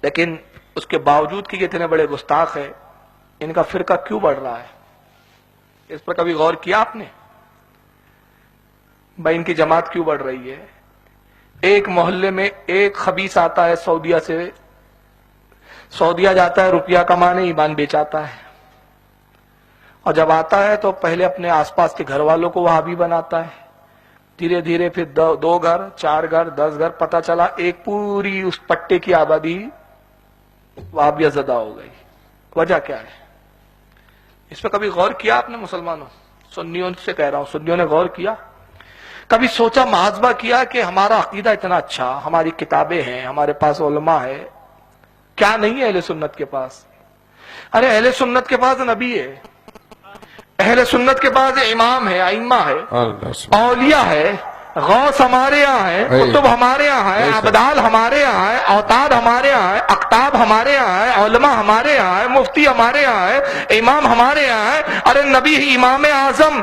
لیکن اس کے باوجود کہ یہ اتنے بڑے گستاخ ہے، ان کا فرقہ کیوں بڑھ رہا ہے؟ اس پر کبھی غور کیا آپ نے؟ بھائی ان کی جماعت کیوں بڑھ رہی ہے؟ ایک محلے میں ایک خبیث آتا ہے سعودیہ سے، سعودیہ جاتا ہے روپیہ کمانے، ایمان بیچاتا ہے، اور جب آتا ہے تو پہلے اپنے آس پاس کے گھر والوں کو وہابی بناتا ہے، دھیرے دھیرے پھر 2 گھر 4 گھر 10 گھر، پتہ چلا ایک پوری اس پٹے کی آبادی وہابیہ زدہ ہو گئی۔ وجہ کیا ہے؟ اس پہ کبھی غور کیا آپ نے مسلمانوں؟ سنیوں سے کہہ رہا ہوں، سنیوں نے غور کیا؟ کبھی سوچا، محاسبہ کیا کہ ہمارا عقیدہ اتنا اچھا، ہماری کتابیں ہیں، ہمارے پاس علماء ہے، کیا نہیں ہے اہل سنت کے پاس؟ ارے اہل سنت کے پاس نبی ہے، اہل سنت کے پاس امام ہے، ائمہ ہے، اولیاء ہے، غوث ہمارے یہاں ہے، کتب ہمارے یہاں ہے، ابدال ہمارے یہاں ہے، اوتاد ہمارے یہاں ہے، اقطاب ہمارے یہاں ہے، علماء ہمارے یہاں ہے، مفتی ہمارے یہاں ہے، امام ہمارے یہاں ہے۔ ارے نبی امام اعظم،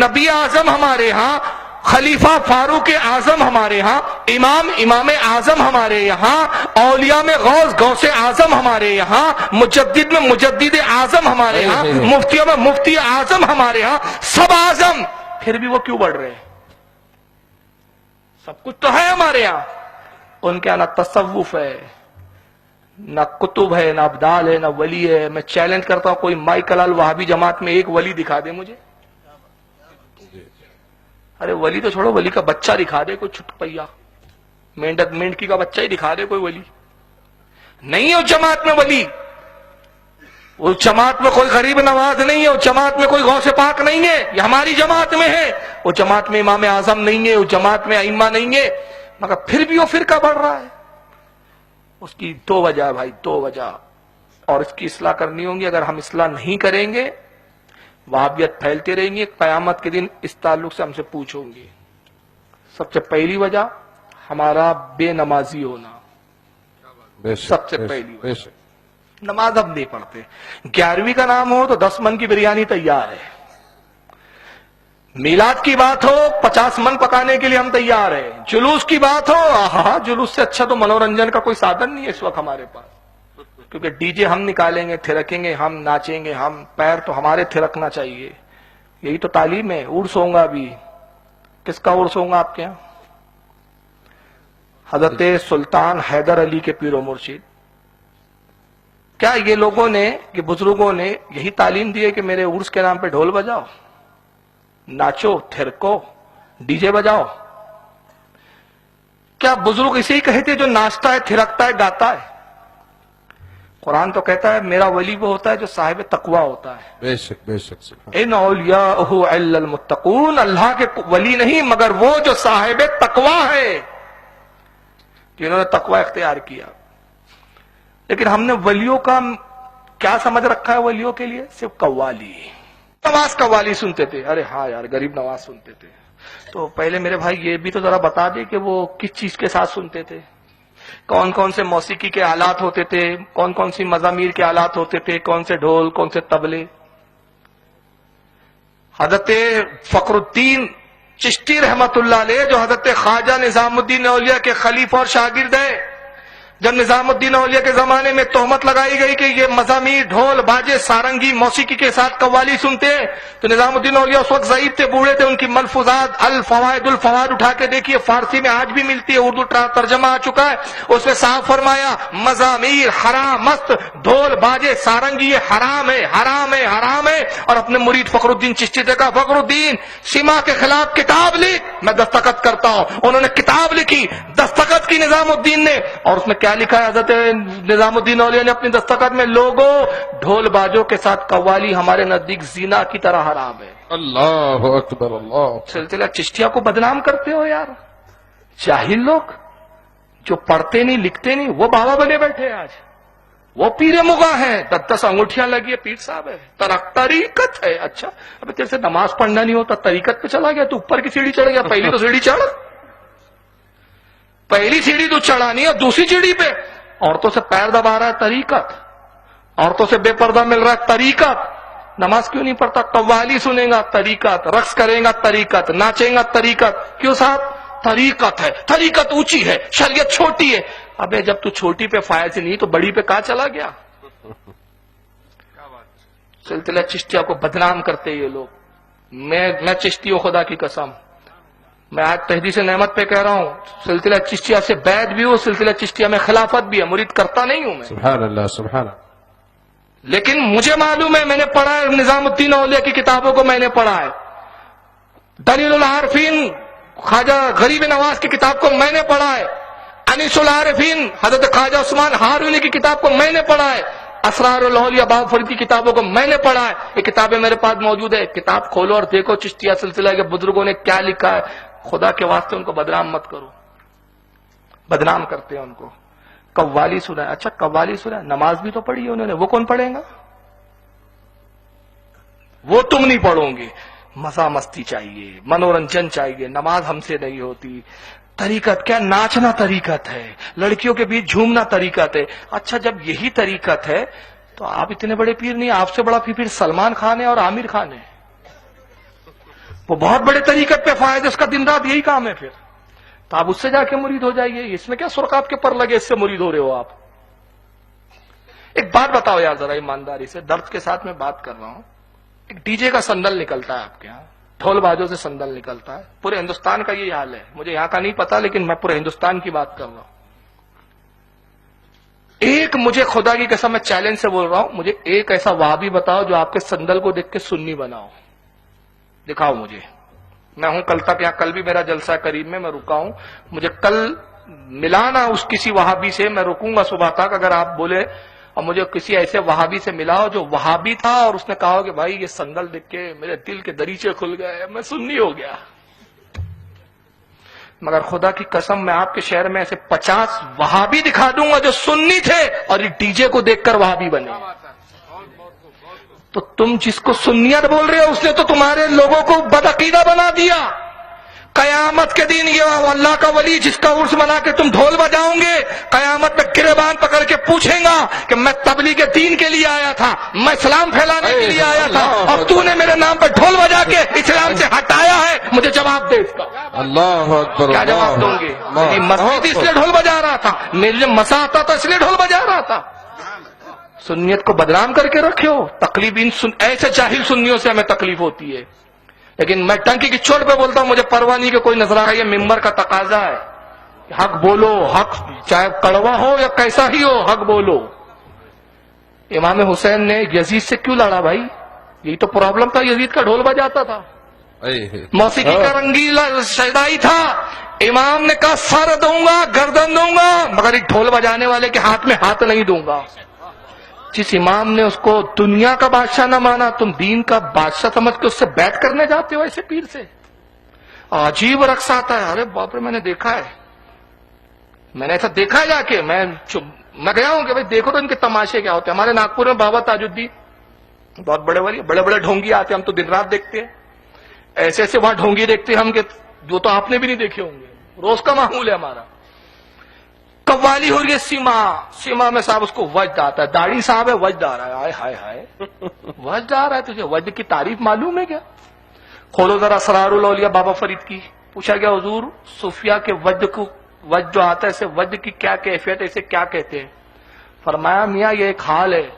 نبی اعظم ہمارے یہاں، خلیفہ فاروق اعظم ہمارے ہاں، امام اعظم ہمارے یہاں، اولیاء میں غوث اعظم ہمارے یہاں، مجدد میں مجدد اعظم ہمارے ہاں، مفتیوں میں مفتی اعظم ہمارے ہاں، سب اعظم، پھر بھی وہ کیوں بڑھ رہے ہیں؟ سب کچھ تو ہے ہمارے یہاں، ان کے یہاں نہ تصوف ہے، نہ کتب ہے، نہ ابدال ہے، نہ ولی ہے۔ میں چیلنج کرتا ہوں، کوئی مائیکل الوہابی جماعت میں ایک ولی دکھا دے مجھے۔ ارے ولی تو چھوڑو، ولی کا بچہ دکھا دے، کوئی چھٹ پیا مینڈکی کا بچہ ہی دکھا دے کوئی ولی۔ نہیں ہے اس جماعت میں ولی، اس جماعت میں کوئی غریب نواز نہیں ہے، اس جماعت میں کوئی غوث پاک نہیں ہے، یہ ہماری جماعت میں ہے۔ اس جماعت میں امام اعظم نہیں ہے، اس جماعت میں ائمہ نہیں ہے، مگر پھر بھی وہ فرقہ بڑھ رہا ہے۔ اس کی 2 وجہ ہے بھائی، 2 وجہ، اور اس کی اصلاح کرنی ہوگی۔ اگر ہم اصلاح نہیں کریں گے، وہابیت پھیلتے رہیں گے، قیامت کے دن اس تعلق سے ہم سے پوچھوں گے۔ سب سے پہلی وجہ ہمارا بے نمازی ہونا، سب سے پہلی وجہ۔ نماز اب نہیں پڑھتے، 11ویں کا نام ہو تو 10 من کی بریانی تیار ہے، میلاد کی بات ہو 50 من پکانے کے لیے ہم تیار ہیں، جلوس کی بات ہو، جلوس سے اچھا تو منورنجن کا کوئی سادھن نہیں ہے اس وقت ہمارے پاس، کیونکہ ڈی جے ہم نکالیں گے، تھرکیں گے، ہم ناچیں گے، ہم پیر تو ہمارے تھرکنا چاہیے۔ یہی تو تعلیم ہے۔ عرس ہوگا بھی، کس کا عرس ہوگا آپ کے یہاں؟ حضرت سلطان حیدر علی کے پیر و مرشد۔ کیا یہ لوگوں نے، یہ بزرگوں نے یہی تعلیم دی ہے کہ میرے عرس کے نام پہ ڈھول بجاؤ، ناچو، تھرکو، ڈی جے بجاؤ؟ کیا بزرگ اسے ہی کہتے جو ناچتا ہے، تھرکتا ہے، گاتا ہے؟ قرآن تو کہتا ہے میرا ولی وہ ہوتا ہے جو صاحب تقوی ہوتا ہے۔ بے شک بے شک۔ ان اولیاءہ الا المتقون، اللہ کے ولی نہیں مگر وہ جو صاحب تقوی ہے، جنہوں نے تقوی اختیار کیا۔ لیکن ہم نے ولیوں کا کیا سمجھ رکھا ہے؟ ولیوں کے لیے صرف قوالی، نواز قوالی سنتے تھے۔ ارے ہاں یار، غریب نواز سنتے تھے، تو پہلے میرے بھائی یہ بھی تو ذرا بتا دے کہ وہ کس چیز کے ساتھ سنتے تھے، کون کون سے موسیقی کے آلات ہوتے تھے، کون کون سی مزامیر کے آلات ہوتے تھے، کون سے ڈھول، کون سے طبلے۔ حضرت فخر الدین چشتی رحمت اللہ علیہ، جو حضرت خواجہ نظام الدین اولیاء کے خلیفہ اور شاگرد ہیں، جب نظام الدین اولیاء کے زمانے میں تہمت لگائی گئی کہ یہ مزامیر، ڈھول، باجے، سارنگی، موسیقی کے ساتھ قوالی سنتے ہیں، تو نظام الدین اولیاء اس وقت ضعیف تھے، بوڑھے تھے، ان کی ملفوظات الفوائد اٹھا کے دیکھیے، فارسی میں آج بھی ملتی ہے، اردو ترجمہ آ چکا ہے، اس میں صاف فرمایا مزامیر حرام، مست ڈھول، باجے، سارنگی یہ حرام ہے، حرام ہے، حرام ہے۔ اور اپنے مرید فخر الدین چشتی سے کہا، فخر الدین سما کے خلاف کتاب لکھ، میں دستخط کرتا ہوں۔ انہوں نے کتاب لکھی، دستخط کی نظام الدین نے، اور اس میں کیا لکھا ہے حضرت نظام الدین اولیاء نے اپنی دستخط میں؟ لوگوں، ڈھول باجوں کے ساتھ قوالی ہمارے نزدیک زنا کی طرح حرام ہے۔ اللہ اکبر، اللہ۔ سلسلہ چشتیہ کو بدنام کرتے ہو یار، جاہل لوگ جو پڑھتے نہیں لکھتے نہیں، وہ بابا بنے بیٹھے آج، وہ پیر مغاں ہیں، 10 انگوٹھیاں لگی ہے، پیر صاحب ہے، طریقت ہے۔ اچھا ابھی تیرے سے نماز پڑھنا نہیں ہوتا، طریقت پہ چلا گیا تو اوپر کی سیڑھی چڑھ گیا؟ پہلی تو سیڑھی چڑھ، پہلی سیڑھی تو چڑھانی ہے، دوسری سیڑھی پہ عورتوں سے پیر دبا رہا ہے، طریقت، عورتوں سے بے پردہ مل رہا ہے، طریقت۔ نماز کیوں نہیں پڑھتا؟ قوالی سنے گا، طریقت، رقص کرے گا، طریقت، ناچے گا، طریقت۔ کیوں صاحب؟ طریقت ہے، طریقت اونچی ہے، شریعت چھوٹی ہے۔ ابے جب تو چھوٹی پہ فائز نہیں تو بڑی پہ کہاں چلا گیا؟ سلسلہ چشتیہ کو بدنام کرتے یہ لوگ. میں چشتی ہوں خدا کی قسم. میں آج تحدیث نعمت پہ کہہ رہا ہوں سلسلہ چشتیہ سے بیعت بھی ہو, سلسلہ چشتیہ میں خلافت بھی ہے, مرید کرتا نہیں ہوں میں. سبحان اللہ سبحان اللہ. لیکن مجھے معلوم ہے, میں نے پڑھا ہے نظام الدین اولیاء کی کتابوں کو میں نے پڑھا ہے, دلیل العارفین خواجہ غریب نواز کی کتاب کو میں نے پڑھا ہے, انیس العارفین حضرت خواجہ عثمان ہارونی کی کتاب کو میں نے پڑھا ہے, اسرار الاولیاء بابا فرید کی کتابوں کو میں نے پڑھا ہے. یہ کتابیں میرے پاس موجود ہے, کتاب کھولو اور دیکھو چشتیہ سلسلہ کے بزرگوں نے کیا لکھا ہے. خدا کے واسطے ان کو بدنام مت کرو, بدنام کرتے ہیں ان کو. قوالی سنا ہے, اچھا قوالی سنا ہے, نماز بھی تو پڑھی ہے انہوں نے, وہ کون پڑھیں گا؟ وہ تم نہیں پڑھو گے. مزہ مستی چاہیے, منورنجن چاہیے, نماز ہم سے نہیں ہوتی. طریقت کیا؟ ناچنا طریقت ہے, لڑکیوں کے بیچ جھومنا طریقت ہے. اچھا جب یہی طریقت ہے تو آپ اتنے بڑے پیر نہیں, آپ سے بڑا پیر سلمان خان ہے اور عامر خان ہے. وہ بہت بڑے طریقت پہ فائد ہے, اس کا دن رات یہی کام ہے. پھر تو آپ اس سے جا کے مرید ہو جائیے. اس میں کیا سرخاب کے پر لگے اس سے مرید ہو رہے ہو آپ؟ ایک بات بتاؤ یار ذرا ایمانداری سے, درد کے ساتھ میں بات کر رہا ہوں. ایک ڈی جے کا سندل نکلتا ہے آپ کے یہاں, ڈھول بازوں سے سندل نکلتا ہے, پورے ہندوستان کا یہ حال ہے. مجھے یہاں کا نہیں پتا لیکن میں پورے ہندوستان کی بات کر رہا ہوں. ایک مجھے خدا کی قسم میں چیلنج سے بول رہا ہوں, مجھے ایک ایسا وہابی بتاؤ جو آپ کے سندل کو دیکھ کے سنی بناؤ, دکھاؤ مجھے. میں ہوں کل تک یہاں, کل بھی میرا جلسہ قریب میں رکا ہوں. مجھے کل ملانا اس کسی وہابی سے, میں رکوں گا صبح تک. اگر آپ بولے اور مجھے کسی ایسے وہابی سے ملاؤ جو وہابی تھا اور اس نے کہا کہ بھائی یہ سندل دیکھ کے میرے دل کے دریچے کھل گئے, میں سنی ہو گیا. مگر خدا کی قسم میں آپ کے شہر میں ایسے 50 وہابی دکھا دوں گا جو سنی تھے اور یہ ڈی جے کو دیکھ کر وہابی بنے. تو تم جس کو سنیت بول رہے ہو اس نے تو تمہارے لوگوں کو بدعقیدہ بنا دیا. قیامت کے دن یہ اللہ کا ولی جس کا عرس منا کے تم ڈھول بجاؤ گے, قیامت میں گریبان پکڑ کے پوچھیں گا کہ میں تبلیغ دین کے لیے آیا تھا, میں اسلام پھیلانے کے لیے آیا تھا, اور تو نے میرے نام پر ڈھول بجا کے اسلام سے ہٹایا ہے, مجھے جواب دے اس کا. اللہ اکبر. کیا جواب دوں گے؟ میری مسجد اس لیے ڈھول بجا رہا تھا, میرے لیے مسا آتا تھا اس لیے ڈھول بجا رہا تھا. سنیت کو بدنام کر کے رکھے ہو. تکلیف ایسے جاہل سنیوں سے ہمیں تکلیف ہوتی ہے. لیکن میں ٹنکی کی چوٹ پہ بولتا ہوں, مجھے پرواہ نہیں کہ کوئی نظر آ رہا ہے, یہ ممبر کا تقاضا ہے. حق بولو, حق چاہے کڑوا ہو یا کیسا ہی ہو, حق بولو. امام حسین نے یزید سے کیوں لڑا بھائی؟ یہی تو پرابلم تھا, یزید کا ڈھول بجاتا تھا, موسیقی کا رنگیلا شیدائی تھا. امام نے کہا سر دوں گا, گردن دوں گا, مگر ایک ڈھول بجانے والے کے ہاتھ میں ہاتھ نہیں دوں گا. جس امام نے اس کو دنیا کا بادشاہ نہ مانا, تم دین کا بادشاہ سمجھ کے اس سے بیعت کرنے جاتے ہو ایسے پیر سے. عجیب رقص آتا ہے. ارے باپ رے, میں نے دیکھا ہے, میں نے ایسا دیکھا ہے جا کے. میں گیا ہوں کہ بھائی دیکھو تو ان کے تماشے کیا ہوتے ہیں. ہمارے ناگپور میں بابا تاج الدین بہت بڑے بڑے بڑے ڈھونگی آتے ہیں, ہم تو دن رات دیکھتے ہیں. ایسے ایسے وہاں ڈھونگی دیکھتے ہیں ہم کہ جو تو آپ نے بھی نہیں دیکھے ہوں گے. روز کا معمول ہے ہمارا. قوالی ہو رہی ہے, سیما میں صاحب اس کو وجد آتا ہے, داڑھی صاحب ہے, وجد آ رہا ہے. آئے ہائے ہائے, وجد آ رہا ہے تجھے, وجد کی تعریف معلوم ہے کیا؟ کھولو ذرا اسرار الاولیاء بابا فرید کی. پوچھا گیا حضور صوفیہ کے وجد کو, وجد جو آتا ہے اسے وجد کی کیا کیفیت ہے, اسے کیا کہتے ہیں؟ فرمایا میاں یہ ایک حال ہے,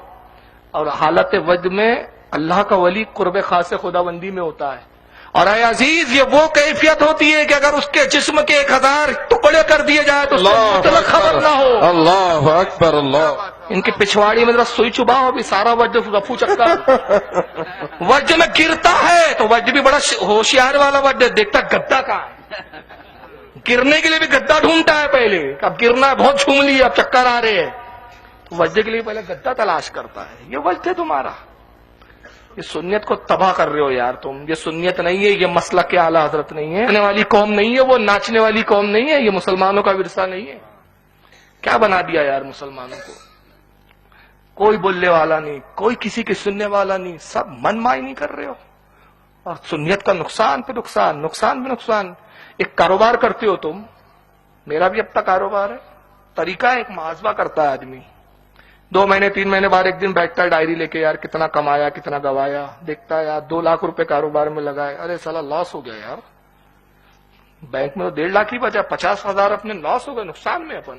اور حالت وجد میں اللہ کا ولی قرب خاص خدا بندی میں ہوتا ہے. اور اے عزیز, یہ وہ کیفیت ہوتی ہے کہ اگر اس کے جسم کے 1000 ٹکڑے کر دیے جائے تو اس کو مطلق خبر نہ ہو. اللہ اکبر. اللہ. ان کی پچھواڑی میں ذرا سوئی چبا ہو, بھی سارا وجد رفو چکا وجد میں گرتا ہے. تو وجد بھی بڑا ہوشیار والا وجد, دیکھتا گدا کا ہے, گرنے کے لیے بھی گدا ڈھونڈتا ہے پہلے. اب گرنا ہے, بہت جھوم لی, اب چکر آ رہے ہیں, وجد کے لیے پہلے گدا تلاش کرتا ہے. یہ وجد ہے تمہارا. یہ سنیت کو تباہ کر رہے ہو یار تم. یہ سنیت نہیں ہے, یہ مسلک کے اعلی حضرت نہیں ہے, ناچنے والی قوم نہیں ہے, وہ ناچنے والی قوم نہیں ہے, یہ مسلمانوں کا ورثہ نہیں ہے. کیا بنا دیا یار مسلمانوں کو؟ کوئی بولنے والا نہیں, کوئی کسی کی سننے والا نہیں, سب من مائی نہیں کر رہے ہو. اور سنیت کا نقصان پہ نقصان, نقصان پہ نقصان. ایک کاروبار کرتے ہو تم, میرا بھی اب تک کاروبار ہے. طریقہ ہے, ایک محاسبہ کرتا ہے آدمی, 2 مہینے 3 مہینے بعد ایک دن بیٹھتا ہے ڈائری لے کے, یار کتنا کمایا کتنا گوایا, دیکھتا ہے یار 2 لاکھ روپے کاروبار میں لگائے, ارے سالا لاس ہو گیا یار, بینک میں تو 1.5 لاکھ ہی بچا, 50,000 اپنے لاس ہو گئے, نقصان میں اپن.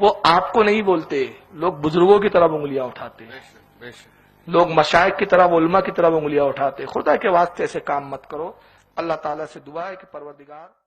وہ آپ کو نہیں بولتے، لوگ بزرگوں کی طرف انگلیاں اٹھاتے ہیں، لوگ مشائخ کی طرف، علماء کی طرف انگلیاں اٹھاتے ہیں۔ خدا کے واسطے ایسے کام مت کرو۔ اللہ تعالیٰ سے دعا ہے کہ پروردگار